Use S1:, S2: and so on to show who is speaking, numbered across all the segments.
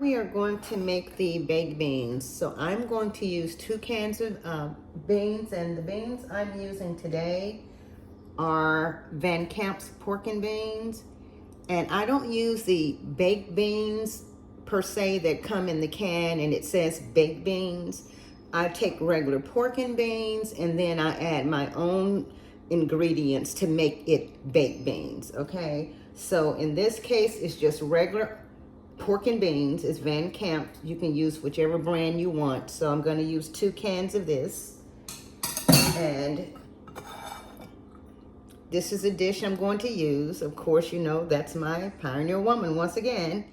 S1: We are going to make the baked beans. So I'm going to use 2 cans of beans, and the beans I'm using today are Van Camp's pork and beans. And I don't use the baked beans per se that come in the can and it says baked beans. I take regular pork and beans and then I add my own ingredients to make it baked beans, okay? So in this case, it's just regular pork and beans. It's Van Camp. You can use whichever brand you want. So I'm going to use 2 cans of this. And this is a dish I'm going to use. Of course, you know, that's my Pioneer Woman once again.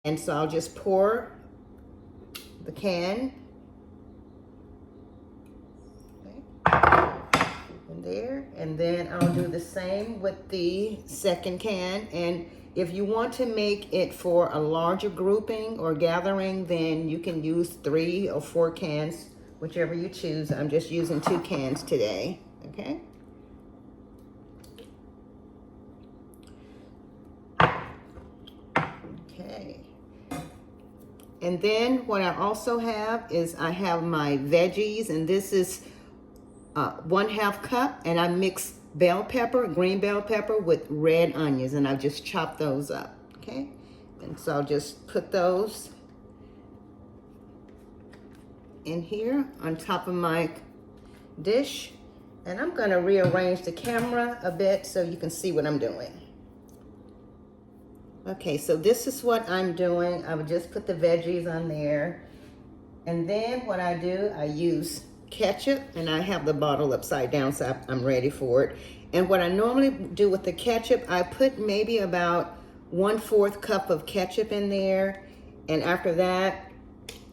S1: And so I'll just pour the can in there. And then I'll do the same with the second can. And if you want to make it for a larger grouping or gathering, then you can use 3 or 4 cans, whichever you choose. I'm just using 2 cans today, okay? Okay. And then what I also have is I have my veggies, and this is 1/2 cup, and I mix bell pepper, green bell pepper with red onions, and I just chop those up, okay? And so I'll just put those in here on top of my dish, and I'm gonna rearrange the camera a bit so you can see what I'm doing. Okay, so this is what I'm doing. I would just put the veggies on there, and then what I do, I use ketchup, and I have the bottle upside down so I'm ready for it. And what I normally do with the ketchup, I put maybe about 1/4 cup of ketchup in there, and after that,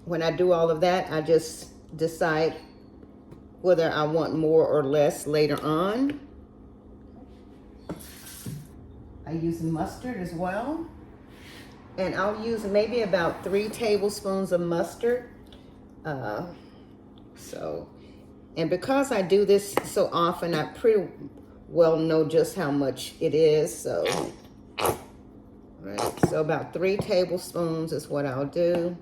S1: when I do all of that, I just decide whether I want more or less later on. I use mustard as well, and I'll use maybe about 3 tablespoons of mustard. And because I do this so often, I pretty well know just how much it is. So, right, so about 3 tablespoons is what I'll do.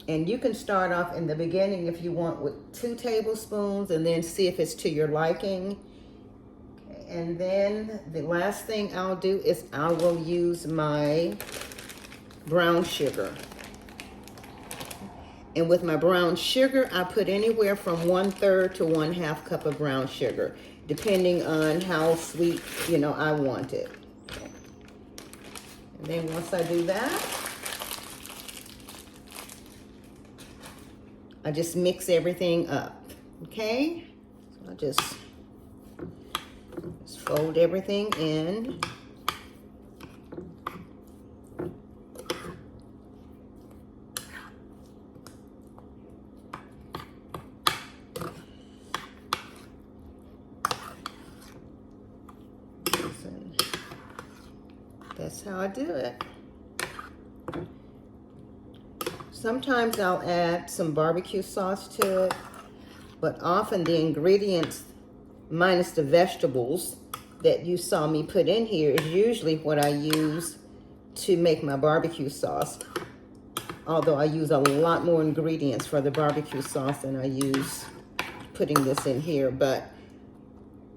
S1: And you can start off in the beginning if you want with 2 tablespoons and then see if it's to your liking. Okay, and then the last thing I'll do is I will use my brown sugar. And with my brown sugar, I put anywhere from 1/3 to 1/2 cup of brown sugar, depending on how sweet, you know, I want it. Okay. And then once I do that, I just mix everything up, okay? So I just fold everything in. That's how I do it. Sometimes I'll add some barbecue sauce to it, but often the ingredients, minus the vegetables that you saw me put in here, is usually what I use to make my barbecue sauce. Although I use a lot more ingredients for the barbecue sauce than I use putting this in here,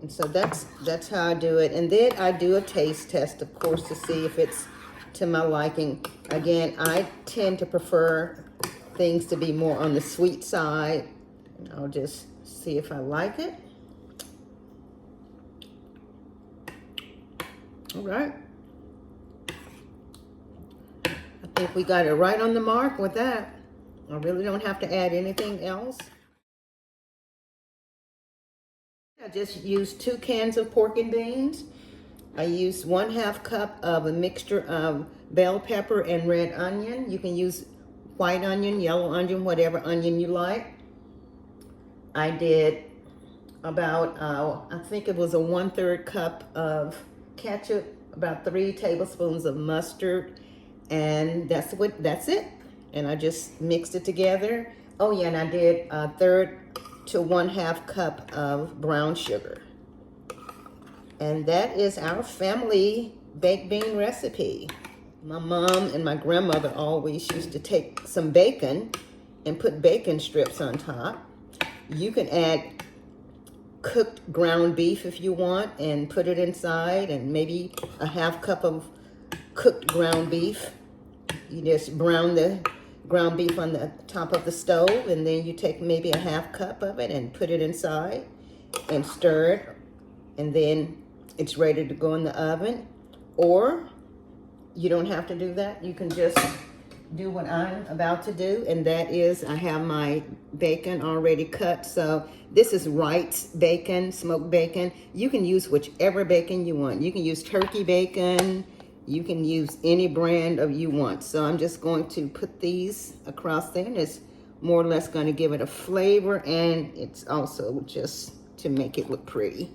S1: and so that's how I do it. And then I do a taste test, of course, to see if it's to my liking. Again, I tend to prefer things to be more on the sweet side. And I'll just see if I like it. All right. I think we got it right on the mark with that. I really don't have to add anything else. I just used 2 cans of pork and beans. I used 1/2 cup of a mixture of bell pepper and red onion. You can use white onion, yellow onion, whatever onion you like. I did about, I think it was a 1/3 cup of ketchup, about 3 tablespoons of mustard, and that's it. And I just mixed it together. Oh yeah, and I did 1/3 to 1/2 cup of brown sugar. And that is our family baked bean recipe. My mom and my grandmother always used to take some bacon and put bacon strips on top. You can add cooked ground beef if you want and put it inside, and maybe a half cup of cooked ground beef. You just brown the ground beef on the top of the stove, and then you take maybe a half cup of it and put it inside and stir it, and then it's ready to go in the oven. Or you don't have to do that. You can just do what I'm about to do, and that is I have my bacon already cut. So this is Wright's bacon, smoked bacon. You can use whichever bacon you want. You can use turkey bacon. You can use any brand of you want. So I'm just going to put these across there, and it's more or less going to give it a flavor, and it's also just to make it look pretty.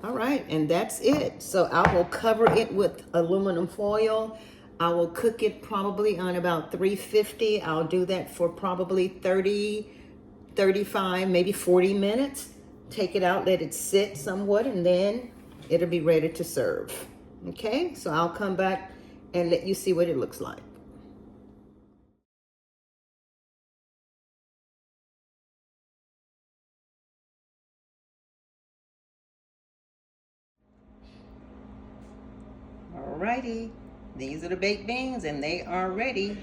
S1: All right, and that's it. So I will cover it with aluminum foil. I will cook it probably on about 350. I'll do that for probably 30, 35, maybe 40 minutes. Take it out, let it sit somewhat, and then it'll be ready to serve. Okay, so I'll come back and let you see what it looks like. Alrighty, these are the baked beans and they are ready.